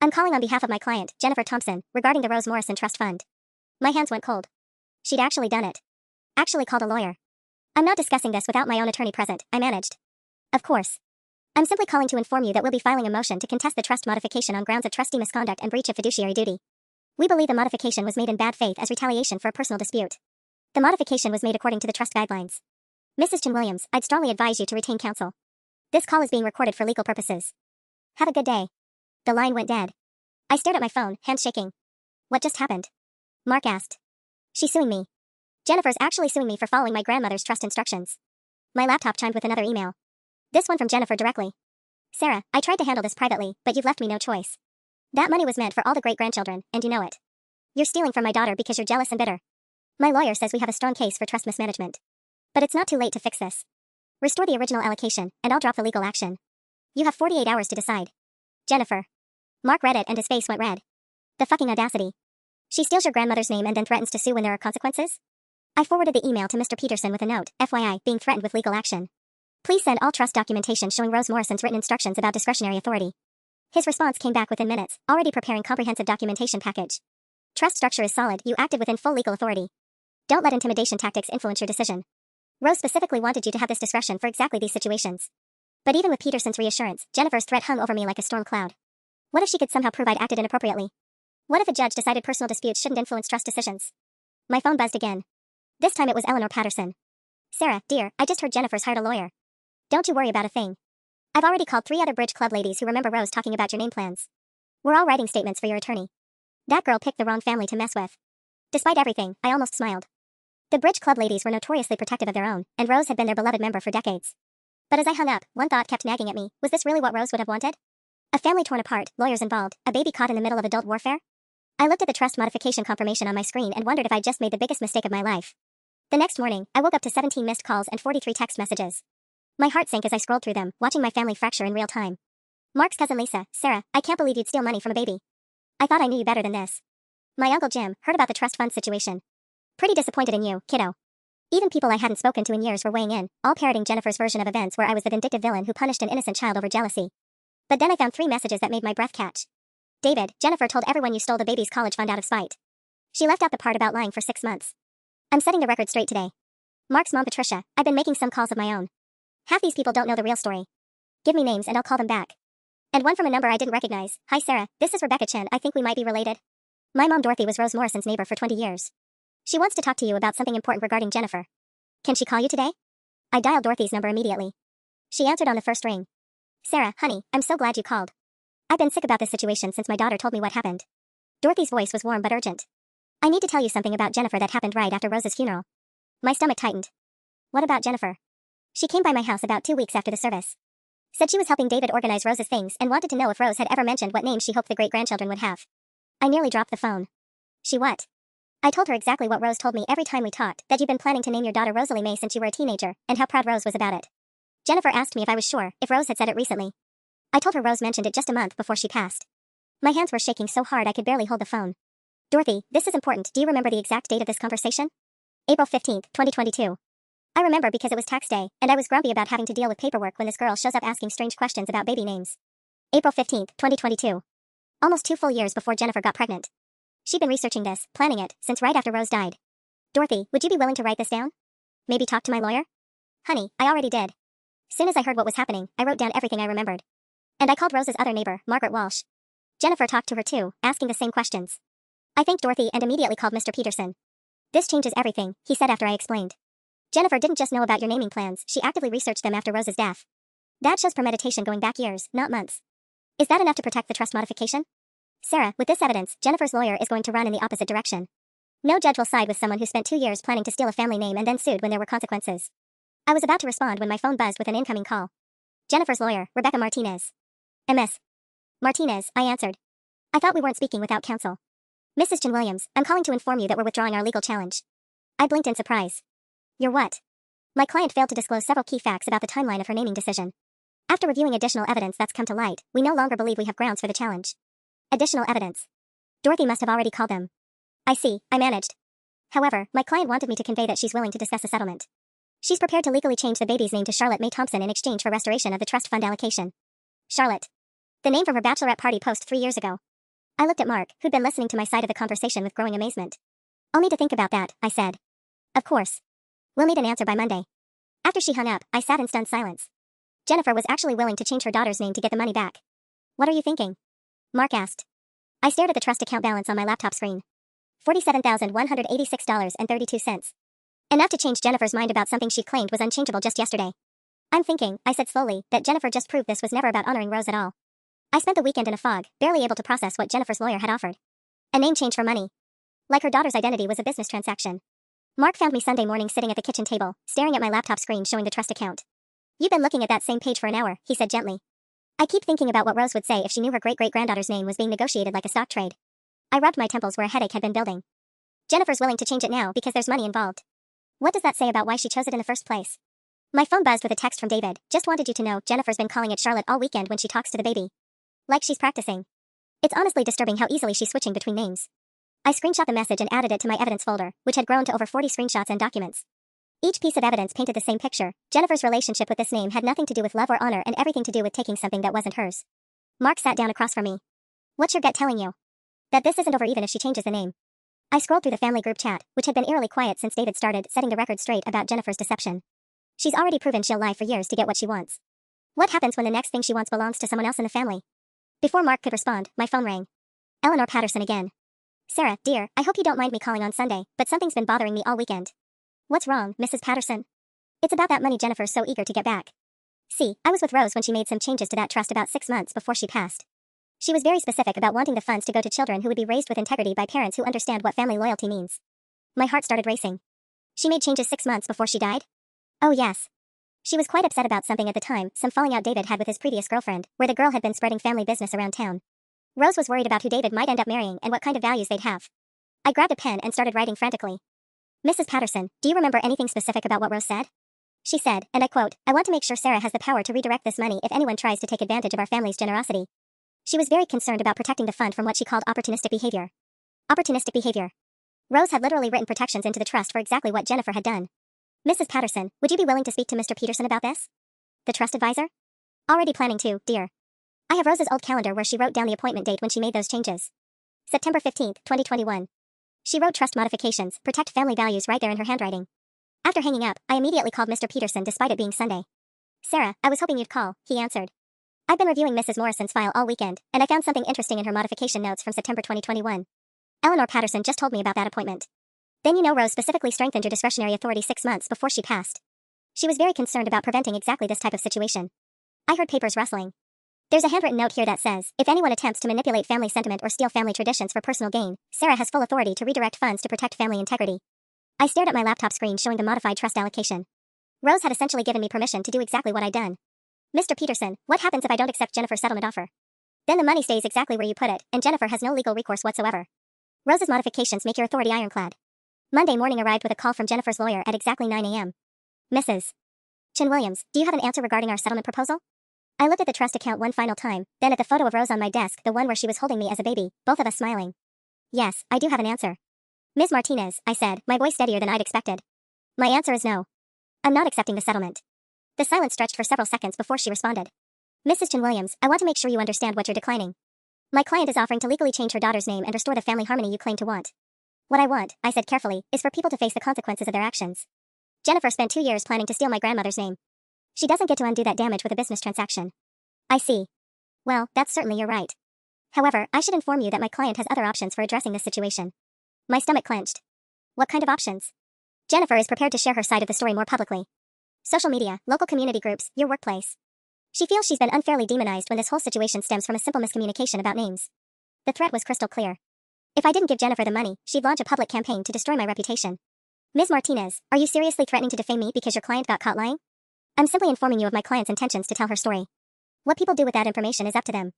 I'm calling on behalf of my client, Jennifer Thompson, regarding the Rose Morrison Trust Fund. My hands went cold. She'd actually done it. Actually called a lawyer. I'm not discussing this without my own attorney present, I managed. Of course. I'm simply calling to inform you that we'll be filing a motion to contest the trust modification on grounds of trustee misconduct and breach of fiduciary duty. We believe the modification was made in bad faith as retaliation for a personal dispute. The modification was made according to the trust guidelines. Mrs. Chin Williams, I'd strongly advise you to retain counsel. This call is being recorded for legal purposes. Have a good day. The line went dead. I stared at my phone, hands shaking. What just happened? Mark asked. She's suing me. Jennifer's actually suing me for following my grandmother's trust instructions. My laptop chimed with another email. This one from Jennifer directly. Sarah, I tried to handle this privately, but you've left me no choice. That money was meant for all the great-grandchildren, and you know it. You're stealing from my daughter because you're jealous and bitter. My lawyer says we have a strong case for trust mismanagement. But it's not too late to fix this. Restore the original allocation, and I'll drop the legal action. You have 48 hours to decide. Jennifer. Mark read it and his face went red. The fucking audacity. She steals your grandmother's name and then threatens to sue when there are consequences? I forwarded the email to Mr. Peterson with a note, FYI, being threatened with legal action. Please send all trust documentation showing Rose Morrison's written instructions about discretionary authority. His response came back within minutes, already preparing comprehensive documentation package. Trust structure is solid, you acted within full legal authority. Don't let intimidation tactics influence your decision. Rose specifically wanted you to have this discretion for exactly these situations. But even with Peterson's reassurance, Jennifer's threat hung over me like a storm cloud. What if she could somehow prove I'd acted inappropriately? What if a judge decided personal disputes shouldn't influence trust decisions? My phone buzzed again. This time it was Eleanor Patterson. Sarah, dear, I just heard Jennifer's hired a lawyer. Don't you worry about a thing. I've already called 3 other bridge club ladies who remember Rose talking about your name plans. We're all writing statements for your attorney. That girl picked the wrong family to mess with. Despite everything, I almost smiled. The bridge club ladies were notoriously protective of their own, and Rose had been their beloved member for decades. But as I hung up, one thought kept nagging at me. Was this really what Rose would have wanted? A family torn apart, lawyers involved, a baby caught in the middle of adult warfare? I looked at the trust modification confirmation on my screen and wondered if I'd just made the biggest mistake of my life. The next morning, I woke up to 17 missed calls and 43 text messages. My heart sank as I scrolled through them, watching my family fracture in real time. Mark's cousin Lisa, Sarah, I can't believe you'd steal money from a baby. I thought I knew you better than this. My uncle Jim heard about the trust fund situation. Pretty disappointed in you, kiddo. Even people I hadn't spoken to in years were weighing in, all parroting Jennifer's version of events where I was the vindictive villain who punished an innocent child over jealousy. But then I found 3 messages that made my breath catch. David, Jennifer told everyone you stole the baby's college fund out of spite. She left out the part about lying for 6 months. I'm setting the record straight today. Mark's mom Patricia, I've been making some calls of my own. Half these people don't know the real story. Give me names and I'll call them back. And one from a number I didn't recognize. Hi Sarah, this is Rebecca Chin, I think we might be related. My mom Dorothy was Rose Morrison's neighbor for 20 years. She wants to talk to you about something important regarding Jennifer. Can she call you today? I dialed Dorothy's number immediately. She answered on the first ring. Sarah, honey, I'm so glad you called. I've been sick about this situation since my daughter told me what happened. Dorothy's voice was warm but urgent. I need to tell you something about Jennifer that happened right after Rose's funeral. My stomach tightened. What about Jennifer? She came by my house about 2 weeks after the service. Said she was helping David organize Rose's things and wanted to know if Rose had ever mentioned what name she hoped the great-grandchildren would have. I nearly dropped the phone. She what? I told her exactly what Rose told me every time we talked, that you'd been planning to name your daughter Rosalie May since you were a teenager, and how proud Rose was about it. Jennifer asked me if I was sure, if Rose had said it recently. I told her Rose mentioned it just a month before she passed. My hands were shaking so hard I could barely hold the phone. Dorothy, this is important. Do you remember the exact date of this conversation? April 15th, 2022. I remember because it was tax day, and I was grumpy about having to deal with paperwork when this girl shows up asking strange questions about baby names. April 15th, 2022. Almost 2 full years before Jennifer got pregnant. She'd been researching this, planning it, since right after Rose died. Dorothy, would you be willing to write this down? Maybe talk to my lawyer? Honey, I already did. Soon as I heard what was happening, I wrote down everything I remembered. And I called Rose's other neighbor, Margaret Walsh. Jennifer talked to her too, asking the same questions. I thanked Dorothy and immediately called Mr. Peterson. This changes everything, he said after I explained. Jennifer didn't just know about your naming plans, she actively researched them after Rose's death. That shows premeditation going back years, not months. Is that enough to protect the trust modification? Sarah, with this evidence, Jennifer's lawyer is going to run in the opposite direction. No judge will side with someone who spent 2 years planning to steal a family name and then sued when there were consequences. I was about to respond when my phone buzzed with an incoming call. Jennifer's lawyer, Rebecca Martinez. Ms. Martinez, I answered. I thought we weren't speaking without counsel. Mrs. Chin Williams, I'm calling to inform you that we're withdrawing our legal challenge. I blinked in surprise. You're what? My client failed to disclose several key facts about the timeline of her naming decision. After reviewing additional evidence that's come to light, we no longer believe we have grounds for the challenge. Additional evidence. Dorothy must have already called them. I see, I managed. However, my client wanted me to convey that she's willing to discuss a settlement. She's prepared to legally change the baby's name to Charlotte May Thompson in exchange for restoration of the trust fund allocation. Charlotte. The name from her bachelorette party post 3 years ago. I looked at Mark, who'd been listening to my side of the conversation with growing amazement. I'll need to think about that, I said. Of course. We'll need an answer by Monday. After she hung up, I sat in stunned silence. Jennifer was actually willing to change her daughter's name to get the money back. What are you thinking? Mark asked. I stared at the trust account balance on my laptop screen. $47,186.32. Enough to change Jennifer's mind about something she claimed was unchangeable just yesterday. I'm thinking, I said slowly, that Jennifer just proved this was never about honoring Rose at all. I spent the weekend in a fog, barely able to process what Jennifer's lawyer had offered. A name change for money. Like her daughter's identity was a business transaction. Mark found me Sunday morning sitting at the kitchen table, staring at my laptop screen showing the trust account. You've been looking at that same page for an hour, he said gently. I keep thinking about what Rose would say if she knew her great-great-granddaughter's name was being negotiated like a stock trade. I rubbed my temples where a headache had been building. Jennifer's willing to change it now because there's money involved. What does that say about why she chose it in the first place? My phone buzzed with a text from David. Just wanted you to know Jennifer's been calling it Charlotte all weekend when she talks to the baby. Like she's practicing. It's honestly disturbing how easily she's switching between names. I screenshot the message and added it to my evidence folder, which had grown to over 40 screenshots and documents. Each piece of evidence painted the same picture. Jennifer's relationship with this name had nothing to do with love or honor and everything to do with taking something that wasn't hers. Mark sat down across from me. What's your gut telling you? That this isn't over even if she changes the name. I scrolled through the family group chat, which had been eerily quiet since David started setting the record straight about Jennifer's deception. She's already proven she'll lie for years to get what she wants. What happens when the next thing she wants belongs to someone else in the family? Before Mark could respond, my phone rang. Eleanor Patterson again. Sarah, dear, I hope you don't mind me calling on Sunday, but something's been bothering me all weekend. What's wrong, Mrs. Patterson? It's about that money Jennifer's so eager to get back. See, I was with Rose when she made some changes to that trust about 6 months before she passed. She was very specific about wanting the funds to go to children who would be raised with integrity by parents who understand what family loyalty means. My heart started racing. She made changes 6 months before she died? Oh yes. She was quite upset about something at the time, some falling out David had with his previous girlfriend, where the girl had been spreading family business around town. Rose was worried about who David might end up marrying and what kind of values they'd have. I grabbed a pen and started writing frantically. Mrs. Patterson, do you remember anything specific about what Rose said? She said, and I quote, I want to make sure Sarah has the power to redirect this money if anyone tries to take advantage of our family's generosity. She was very concerned about protecting the fund from what she called opportunistic behavior. Opportunistic behavior. Rose had literally written protections into the trust for exactly what Jennifer had done. Mrs. Patterson, would you be willing to speak to Mr. Peterson about this? The trust advisor? Already planning to, dear. I have Rose's old calendar where she wrote down the appointment date when she made those changes. September 15th, 2021. She wrote trust modifications, protect family values right there in her handwriting. After hanging up, I immediately called Mr. Peterson despite it being Sunday. Sarah, I was hoping you'd call, he answered. I've been reviewing Mrs. Morrison's file all weekend, and I found something interesting in her modification notes from September 2021. Eleanor Patterson just told me about that appointment. Then you know Rose specifically strengthened your discretionary authority 6 months before she passed. She was very concerned about preventing exactly this type of situation. I heard papers rustling. There's a handwritten note here that says, if anyone attempts to manipulate family sentiment or steal family traditions for personal gain, Sarah has full authority to redirect funds to protect family integrity. I stared at my laptop screen showing the modified trust allocation. Rose had essentially given me permission to do exactly what I'd done. Mr. Peterson, what happens if I don't accept Jennifer's settlement offer? Then the money stays exactly where you put it, and Jennifer has no legal recourse whatsoever. Rose's modifications make your authority ironclad. Monday morning arrived with a call from Jennifer's lawyer at exactly 9 a.m. Mrs. Chin Williams, do you have an answer regarding our settlement proposal? I looked at the trust account one final time, then at the photo of Rose on my desk, the one where she was holding me as a baby, both of us smiling. Yes, I do have an answer. Ms. Martinez, I said, my voice steadier than I'd expected. My answer is no. I'm not accepting the settlement. The silence stretched for several seconds before she responded. Mrs. Chin Williams, I want to make sure you understand what you're declining. My client is offering to legally change her daughter's name and restore the family harmony you claim to want. What I want, I said carefully, is for people to face the consequences of their actions. Jennifer spent 2 years planning to steal my grandmother's name. She doesn't get to undo that damage with a business transaction. I see. Well, that's certainly you're right. However, I should inform you that my client has other options for addressing this situation. My stomach clenched. What kind of options? Jennifer is prepared to share her side of the story more publicly. Social media, local community groups, your workplace. She feels she's been unfairly demonized when this whole situation stems from a simple miscommunication about names. The threat was crystal clear. If I didn't give Jennifer the money, she'd launch a public campaign to destroy my reputation. Ms. Martinez, are you seriously threatening to defame me because your client got caught lying? I'm simply informing you of my client's intentions to tell her story. What people do with that information is up to them.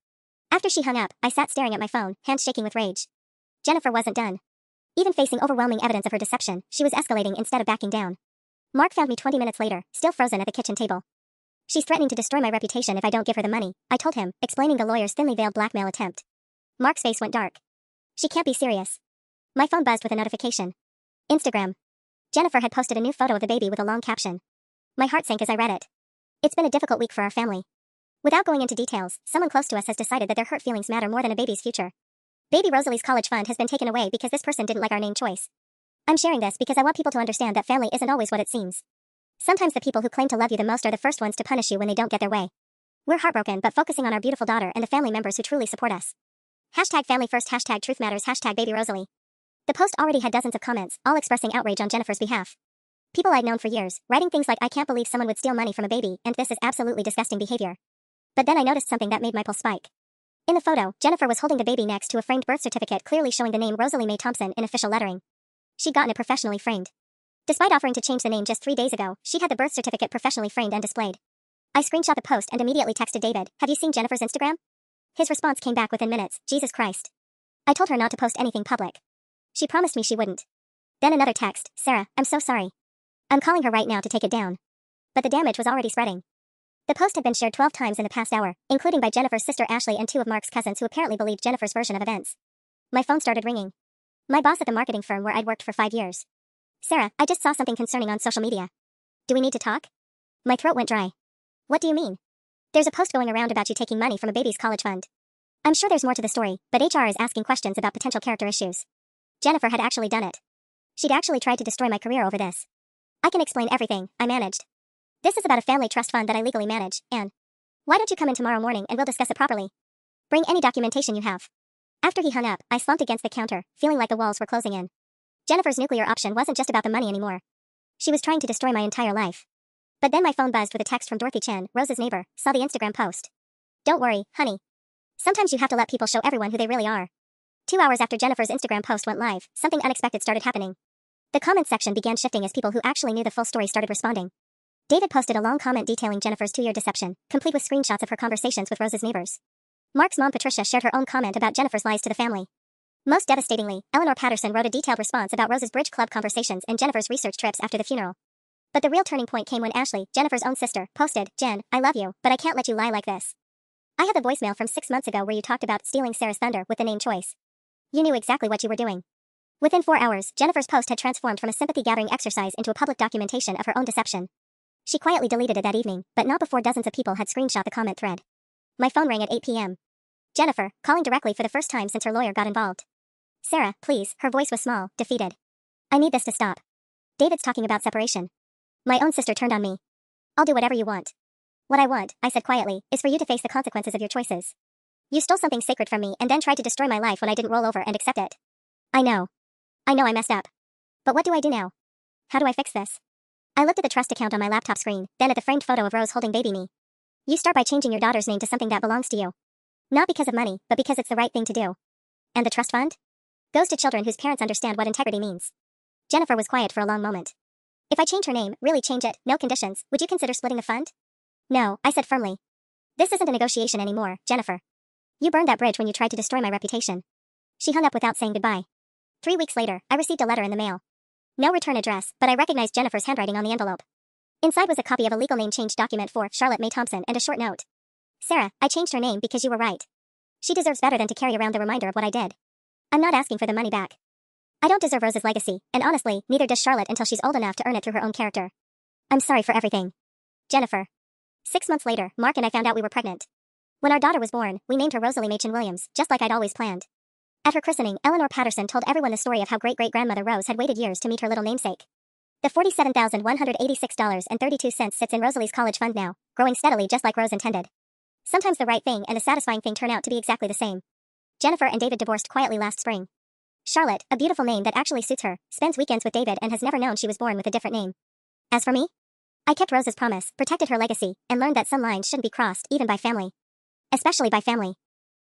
After she hung up, I sat staring at my phone, hands shaking with rage. Jennifer wasn't done. Even facing overwhelming evidence of her deception, she was escalating instead of backing down. Mark found me 20 minutes later, still frozen at the kitchen table. She's threatening to destroy my reputation if I don't give her the money, I told him, explaining the lawyer's thinly veiled blackmail attempt. Mark's face went dark. She can't be serious. My phone buzzed with a notification. Instagram. Jennifer had posted a new photo of the baby with a long caption. My heart sank as I read it. It's been a difficult week for our family. Without going into details, someone close to us has decided that their hurt feelings matter more than a baby's future. Baby Rosalie's college fund has been taken away because this person didn't like our name choice. I'm sharing this because I want people to understand that family isn't always what it seems. Sometimes the people who claim to love you the most are the first ones to punish you when they don't get their way. We're heartbroken but focusing on our beautiful daughter and the family members who truly support us. Hashtag family first, hashtag truth matters, hashtag baby Rosalie. The post already had dozens of comments, all expressing outrage on Jennifer's behalf. People I'd known for years, writing things like I can't believe someone would steal money from a baby and this is absolutely disgusting behavior. But then I noticed something that made my pulse spike. In the photo, Jennifer was holding the baby next to a framed birth certificate clearly showing the name Rosalie Mae Thompson in official lettering. She'd gotten it professionally framed. Despite offering to change the name just 3 days ago, she'd had the birth certificate professionally framed and displayed. I screenshot the post and immediately texted David, "Have you seen Jennifer's Instagram?" His response came back within minutes, "Jesus Christ." I told her not to post anything public. She promised me she wouldn't. Then another text, "Sarah, I'm so sorry. I'm calling her right now to take it down." But the damage was already spreading. The post had been shared 12 times in the past hour, including by Jennifer's sister Ashley and 2 of Mark's cousins who apparently believed Jennifer's version of events. My phone started ringing. My boss at the marketing firm where I'd worked for 5 years. "Sarah, I just saw something concerning on social media. Do we need to talk?" My throat went dry. "What do you mean?" "There's a post going around about you taking money from a baby's college fund. I'm sure there's more to the story, but HR is asking questions about potential character issues. Jennifer had actually done it. She'd actually tried to destroy my career over this. I can explain everything, I managed. This is about a family trust fund that I legally manage, and why don't you come in tomorrow morning and we'll discuss it properly? Bring any documentation you have." After he hung up, I slumped against the counter, feeling like the walls were closing in. Jennifer's nuclear option wasn't just about the money anymore. She was trying to destroy my entire life. But then my phone buzzed with a text from Dorothy Chen, Rose's neighbor, saw the Instagram post. "Don't worry, honey. Sometimes you have to let people show everyone who they really are." 2 hours after Jennifer's Instagram post went live, something unexpected started happening. The comments section began shifting as people who actually knew the full story started responding. David posted a long comment detailing Jennifer's 2-year deception, complete with screenshots of her conversations with Rose's neighbors. Mark's mom Patricia shared her own comment about Jennifer's lies to the family. Most devastatingly, Eleanor Patterson wrote a detailed response about Rose's bridge club conversations and Jennifer's research trips after the funeral. But the real turning point came when Ashley, Jennifer's own sister, posted, "Jen, I love you, but I can't let you lie like this. I have a voicemail from 6 months ago where you talked about stealing Sarah's thunder with the name choice. You knew exactly what you were doing." Within 4 hours, Jennifer's post had transformed from a sympathy-gathering exercise into a public documentation of her own deception. She quietly deleted it that evening, but not before dozens of people had screenshot the comment thread. My phone rang at 8 p.m. Jennifer, calling directly for the first time since her lawyer got involved. "Sarah, please," her voice was small, defeated. "I need this to stop. David's talking about separation." My own sister turned on me. "I'll do whatever you want." "What I want," I said quietly, "is for you to face the consequences of your choices. You stole something sacred from me and then tried to destroy my life when I didn't roll over and accept it. I know I messed up. But what do I do now? How do I fix this?" I looked at the trust account on my laptop screen, then at the framed photo of Rose holding baby me. "You start by changing your daughter's name to something that belongs to you. Not because of money, but because it's the right thing to do. And the trust fund? Goes to children whose parents understand what integrity means." Jennifer was quiet for a long moment. "If I change her name, really change it, no conditions, would you consider splitting the fund?" "No," I said firmly. "This isn't a negotiation anymore, Jennifer. You burned that bridge when you tried to destroy my reputation." She hung up without saying goodbye. 3 weeks later, I received a letter in the mail. No return address, but I recognized Jennifer's handwriting on the envelope. Inside was a copy of a legal name change document for Charlotte Mae Thompson and a short note. "Sarah, I changed her name because you were right. She deserves better than to carry around the reminder of what I did. I'm not asking for the money back. I don't deserve Rose's legacy, and honestly, neither does Charlotte until she's old enough to earn it through her own character. I'm sorry for everything. Jennifer." 6 months later, Mark and I found out we were pregnant. When our daughter was born, we named her Rosalie Machen Williams, just like I'd always planned. At her christening, Eleanor Patterson told everyone the story of how great-great-grandmother Rose had waited years to meet her little namesake. The $47,186.32 sits in Rosalie's college fund now, growing steadily just like Rose intended. Sometimes the right thing and the satisfying thing turn out to be exactly the same. Jennifer and David divorced quietly last spring. Charlotte, a beautiful name that actually suits her, spends weekends with David and has never known she was born with a different name. As for me, I kept Rose's promise, protected her legacy, and learned that some lines shouldn't be crossed even by family. Especially by family.